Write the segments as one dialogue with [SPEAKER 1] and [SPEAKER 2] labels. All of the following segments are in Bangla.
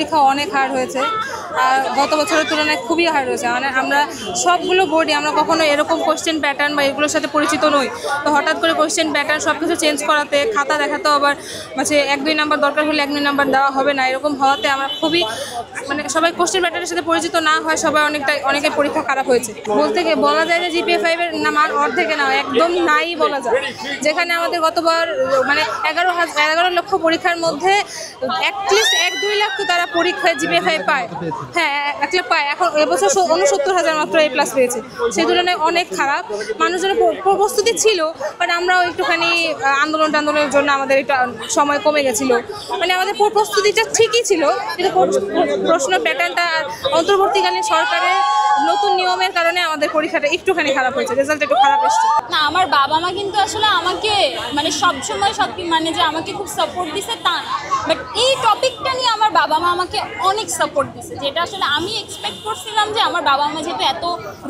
[SPEAKER 1] পরীক্ষা অনেক হার্ড হয়েছে, আর গত বছরের তুলনায় খুবই হার্ড হয়েছে। মানে আমরা সবগুলো বোর্ডে আমরা কখনো এরকম কোশ্চেন প্যাটার্ন বা এগুলোর সাথে পরিচিত নই। তো হঠাৎ করে কোশ্চেন প্যাটার্ন সব কিছু চেঞ্জ করাতে, খাতা দেখাতেও আবার মানে 1-2 নাম্বার দরকার হলে 1-2 নাম্বার দেওয়া হবে না, এরকম হওয়াতে আমরা খুবই মানে সবাই কোশ্চেন প্যাটার্নের সাথে পরিচিত না হয় সবাই অনেকের পরীক্ষা খারাপ হয়েছে। বলতে গিয়ে বলা যায় যে GPA 5 এর মান অর্ধেকে না, একদম নাই বলা যায়। যেখানে আমাদের গতবার মানে 11 লক্ষ পরীক্ষার মধ্যে অ্যাটলিস্ট 1-2 লাখ তো তারা পরীক্ষায় GPA 5 পায়। হ্যাঁ, 1 লাখ পায়। এখন এবছর 69,000 মাত্র A+ পেয়েছে, সেই তুলনায় অনেক খারাপ। মানুষজনের প্রস্তুতি ছিল, বাট আমরাও একটুখানি আন্দোলনের জন্য আমাদের একটু সময় কমে গেছিল। মানে আমাদের প্রস্তুতিটা ঠিকই ছিল, কিন্তু প্রশ্ন প্যাটার্নটা অন্তর্বর্তীকালীন সরকারের নতুন নিয়মের কারণে আমাদের পরীক্ষাটা একটুখানি খারাপ হয়েছে, রেজাল্ট একটু খারাপ এসেছে।
[SPEAKER 2] না, আমার বাবা মা কিন্তু আসলে আমাকে মানে সবসময় মানে যে আমাকে খুব সাপোর্ট দিছে তা না, বাট এই টপিকটা নিয়ে আমার বাবা মা আমাকে অনেক সাপোর্ট দিছে, যেটা আসলে আমি এক্সপেক্ট করছিলাম যে আমার বাবা মা যেহেতু এত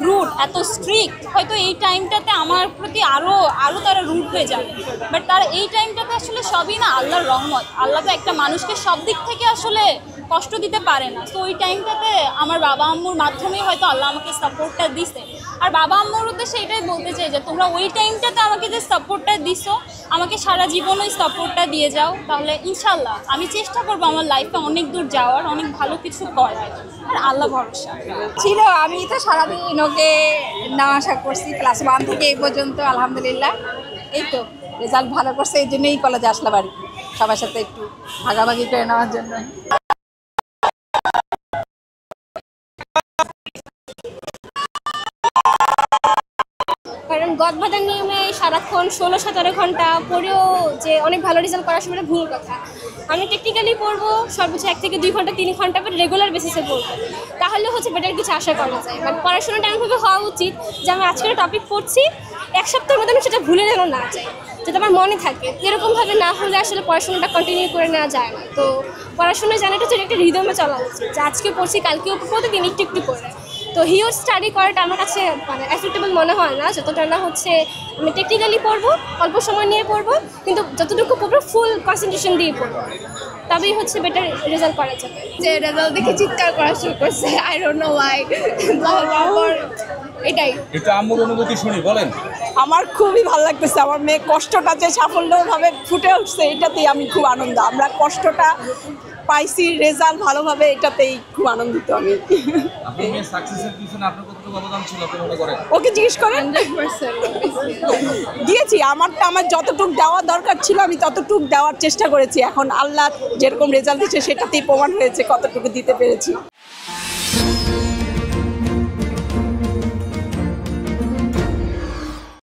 [SPEAKER 2] রুড, এত স্ট্রিক্ট, হয়তো এই টাইমটাতে আমার প্রতি আরও তারা রুড হয়ে যাবে, বাট তারা এই টাইমটাতে আসলে সবই না আল্লাহর রহমত। আল্লাহ তো একটা মানুষকে সব দিক থেকে আসলে কষ্ট দিতে পারে না, তো ওই টাইমটাতে আমার বাবা আম্মুর মাধ্যমেই হয়তো আল্লাহ আমাকে সাপোর্টটা দিছে। আর বাবা আম্মুর উদ্দেশ্যে এটাই বলতে চাই যে তোমরা ওই টাইমটাতে আমাকে যে সাপোর্টটা দিছো, আমাকে সারা জীবন ওই সাপোর্টটা দিয়ে যাও, তাহলে ইনশাল্লাহ আমি চেষ্টা করবো আমার লাইফে অনেক দূর যাওয়ার, অনেক ভালো কিছু করার, আর আল্লাহ ভরসা
[SPEAKER 3] ছিল। আমি তো সারাদিন ওকে নেওয়া আসা করছি ক্লাস 1 থেকে এই পর্যন্ত, আলহামদুলিল্লাহ। এই তো রেজাল্ট ভালো করছে, এই জন্যই কলেজে আসলাম আর কি, সবার সাথে একটু ভাগাভাগি করে নেওয়ার জন্য।
[SPEAKER 4] কারণ গদবাধার নিয়মে সারাক্ষণ 16-17 ঘন্টা পড়েও যে অনেক ভালো রেজাল্ট করার সময় ভুল কথা। আমি টেকনিক্যালি পড়বো সর্বোচ্চ 1 থেকে 2 ঘন্টা 3 ঘন্টা পর রেগুলার বেসিসে পড়বো, তাহলে হচ্ছে বেটার কিছু আশা করা যায়। বাট পড়াশোনাটা এমনভাবে হওয়া উচিত যে আমি আজকের টপিক পড়ছি, 1 সপ্তাহের মধ্যে আমি সেটা ভুলে যেন না যাই, যাতে আমার মনে থাকে। এরকমভাবে না হলে আসলে পড়াশোনাটা কন্টিনিউ করে নেওয়া যায় না। তো পড়াশোনা জানাটা হচ্ছে একটা রিদমে চলা উচিত, যে আজকে পড়ছি কালকেও প্রতিদিন একটু একটু করে। তো হিউজ স্টাডি করাটা আমার কাছে মানে অ্যাফেক্টেবল মনে হয় না, যতটা না হচ্ছে আমি টেকনিক্যালি পড়বো, অল্প সময় নিয়ে পড়বো, কিন্তু যতটুকু পড়বো ফুল কনসেন্ট্রেশন দিয়ে পড়বো, তবেই হচ্ছে বেটার রেজাল্ট করা যাবে।
[SPEAKER 3] যে রেজাল্ট দেখে চিৎকার করা শুরু করছে, আই ডোন্ট নো ওয়াই। এটাই
[SPEAKER 5] এটা আম্মুর অনুভূতি শুনি, বলেন।
[SPEAKER 6] আমার খুবই ভালো লাগতেছে, আমার মেয়ে কষ্টটা যে সাফল্যভাবে ফুটে উঠছে, এটাতেই আমি খুব আনন্দ। আমরা কষ্টটা পাইছি, রেজাল্ট ভালোভাবে, এটাতেই খুব আনন্দিত আমি।
[SPEAKER 5] আপনার মেয়ে সাকসেসের পিছনে আপনার কতটুকু অবদান ছিল আপনি মনে করেন?
[SPEAKER 6] ওকে জিজ্ঞেস করেন। দিয়েছি, আমার যতটুক দেওয়া দরকার ছিল আমি ততটুক দেওয়ার চেষ্টা করেছি। এখন আল্লাহ যেরকম রেজাল্ট দিচ্ছে সেটাতেই প্রমাণ হয়েছে কতটুকু দিতে পেরেছি।